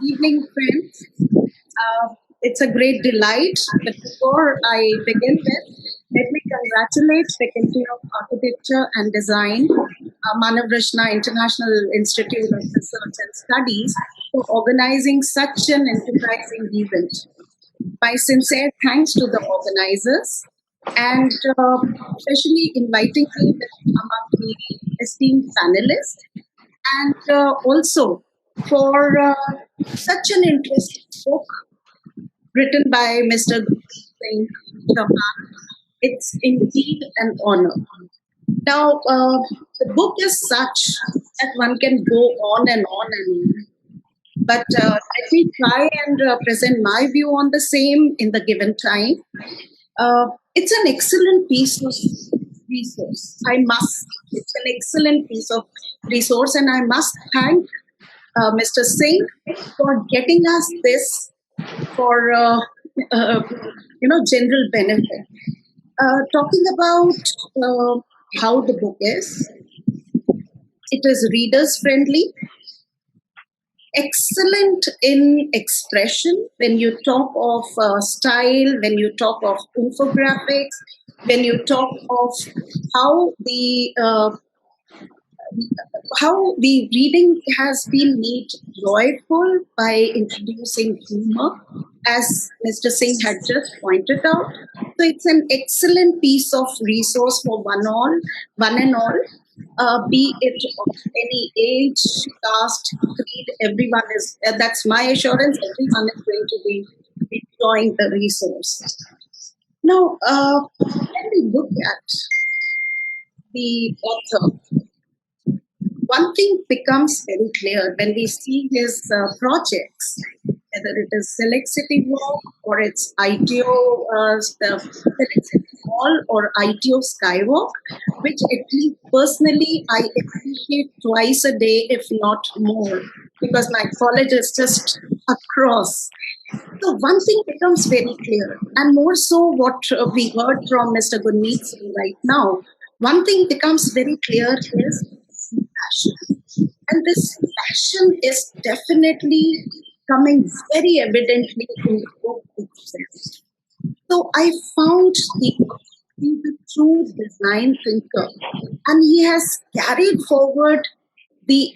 Evening, friends. It's a great delight. But before I begin this, let me congratulate Faculty of Architecture and Design, Manav Rachna International Institute of Research and Studies, for organizing such an enterprising event. My sincere thanks to the organizers and especially inviting me among the esteemed panelists and also for such an interesting book written by Mr. Singh Chauhan. It's indeed an honor. Now, the book is such that one can go on and but let me try and present my view on the same in the given time. It's an excellent piece of resource. I must. It's an excellent piece of resource, and I must thank Mr. Singh for getting us this for uh, general benefit. Talking about how the book is, it is readers friendly, excellent in expression. When you talk of style, when you talk of infographics, when you talk of how the uh, how the reading has been made joyful by introducing humor, as Mr. Singh had just pointed out. So it's an excellent piece of resource for one and all, be it of any age, caste, creed. Everyone is. That's my assurance. Everyone is going to be enjoying the resource. Now, when we look at the author, one thing becomes very clear when we see his projects, whether it is Select City Walk or it's ITO Select City Hall or ITO Skywalk, which at least personally I appreciate twice a day, if not more, because my college is just across. So one thing becomes very clear, and more so what we heard from Mr. Gurmeet Singh right now. One thing becomes very clear is passion. And this passion is definitely coming very evidently in the book itself. So I found he's a true design thinker, and he has carried forward the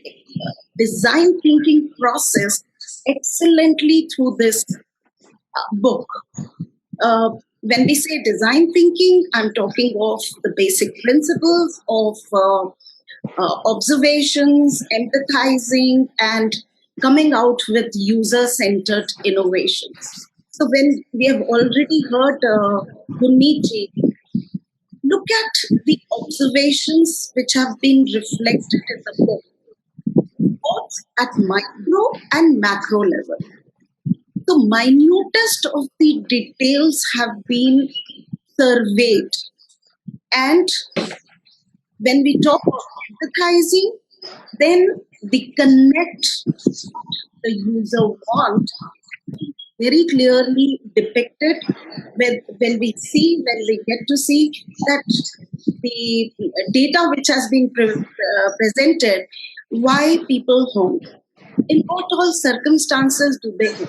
design thinking process excellently through this book. When we say design thinking, I'm talking of the basic principles of observations, empathizing, and coming out with user centered innovations. So, when we have already heard Gurmeet ji, look at the observations which have been reflected in the book, both at micro and macro level. The minutest of the details have been surveyed. And when we talk of empathizing, then the connect the user want very clearly depicted when we get to see that the data which has been presented, why people home, in what all circumstances do they home.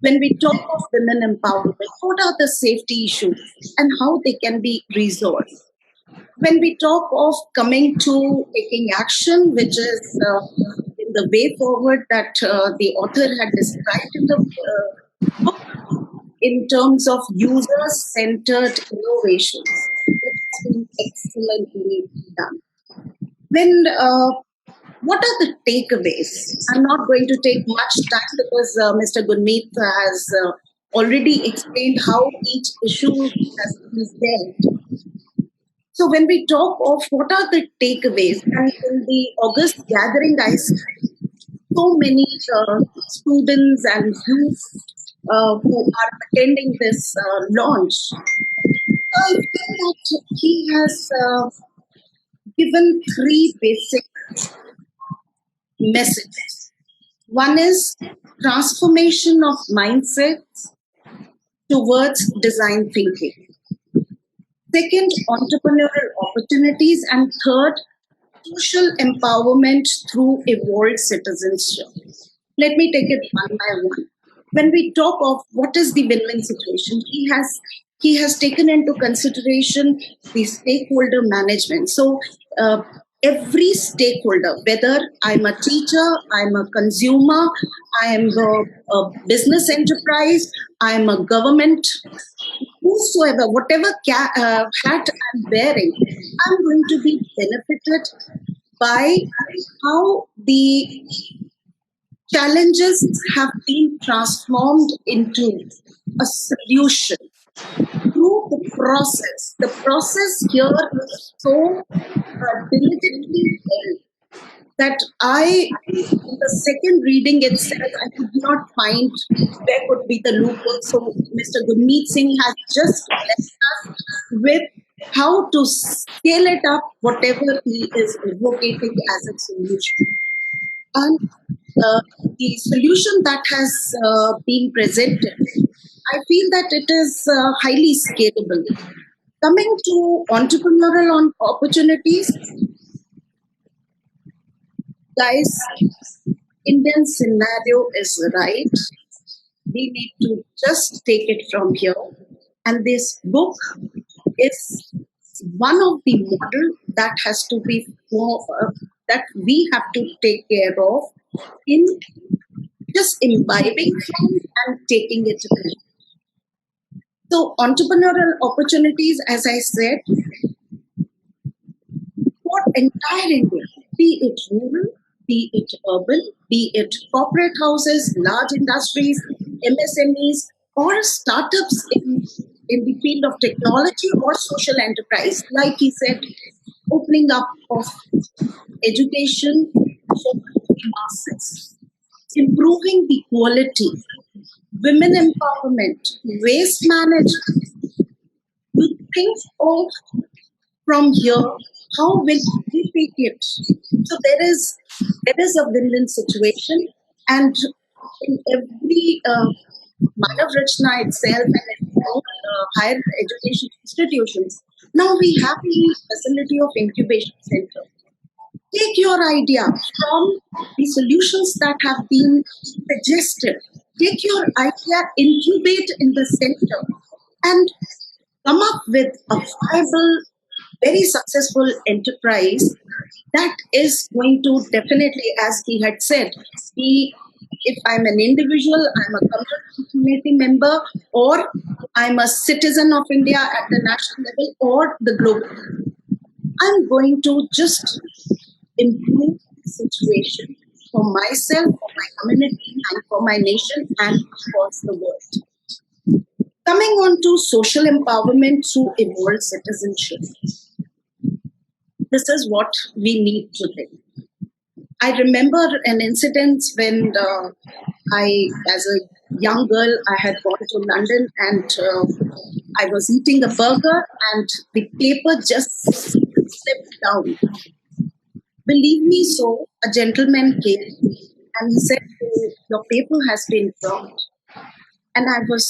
When we talk of women empowerment, what are the safety issues and how they can be resolved? When we talk of coming to taking action, which is in the way forward that the author had described in the book, in terms of user-centered innovations, it has been excellently done. When what are the takeaways? I'm not going to take much time because Mr. Gurmeet has already explained how each issue has been dealt. So when we talk of what are the takeaways, and in the August gathering, I see so many students and youth who are attending this launch. I feel that he has given three basic messages. One is transformation of mindsets towards design thinking. Second, entrepreneurial opportunities. And third, social empowerment through evolved citizenship. Let me take it one by one. When we talk of what is the win-win situation, he has taken into consideration the stakeholder management. So uh, every stakeholder, whether I'm a teacher, I'm a consumer, I'm a business enterprise, I'm a government, whosoever, whatever hat I'm wearing, I'm going to be benefited by how the challenges have been transformed into a solution through the process. The process here is so diligently held that in the second reading itself, I could not find where could be the loophole. So Mr. Gurmeet Singh has just blessed us with how to scale it up, whatever he is advocating as a solution. And uh, the solution that has been presented, I feel that it is highly scalable. Coming to entrepreneurial opportunities, guys, Indian scenario is right. We need to just take it from here. And this book is one of the model that has to be that we have to take care of in just imbibing from and taking it ahead. So entrepreneurial opportunities, as I said, for entire India, be it rural, be it urban, be it corporate houses, large industries, MSMEs, or startups in the field of technology or social enterprise. Like he said, opening up of education for the masses, improving the quality, women empowerment, waste management. You think of from here, how will we take it? So there is a win-win situation, and in every Manav Rachna itself and in all higher education institutions, now we have the facility of incubation center. Take your idea from the solutions that have been suggested. Take your idea, incubate in the center, and come up with a viable, very successful enterprise that is going to definitely, as he had said, he, if I'm an individual, I'm a community member, or I'm a citizen of India at the national level or the global level, I'm going to just improve the situation for myself, for my community, and for my nation, and across the world. Coming on to social empowerment through evolved citizenship, this is what we need today. I remember an incident when as a young girl, I had gone to London and I was eating a burger and the paper just slipped down. Believe me, so a gentleman came and he said, "Oh, your paper has been dropped." And I was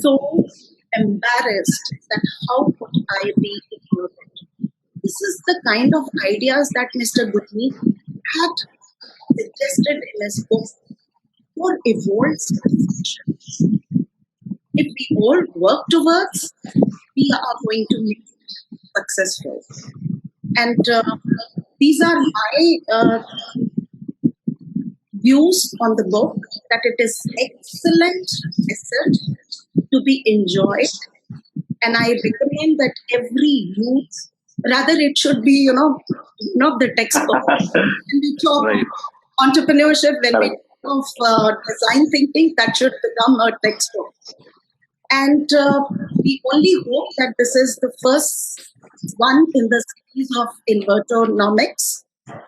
so embarrassed that how could I be ignorant? This is the kind of ideas that Mr. Gurmeet had suggested in his book for evolved citizenship. If we all work towards, we are going to make it successful. And these are my views on the book, that it is excellent method to be enjoyed. And I recommend that every youth, rather it should be, not the textbook. When we talk Right. entrepreneurship, when we Correct. talk of design thinking, that should become a textbook. And we only hope that this is the first one in the series of Invertonomics.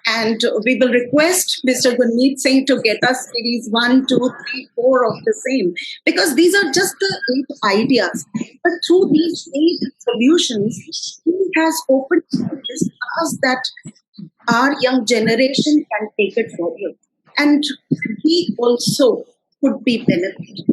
And we will request Mr. Gurmeet Singh to get us series 1, 2, 3, 4 of the same, because these are just the 8 ideas. But through these 8 solutions, he has opened this us that our young generation can take it forward. And we also could be benefited.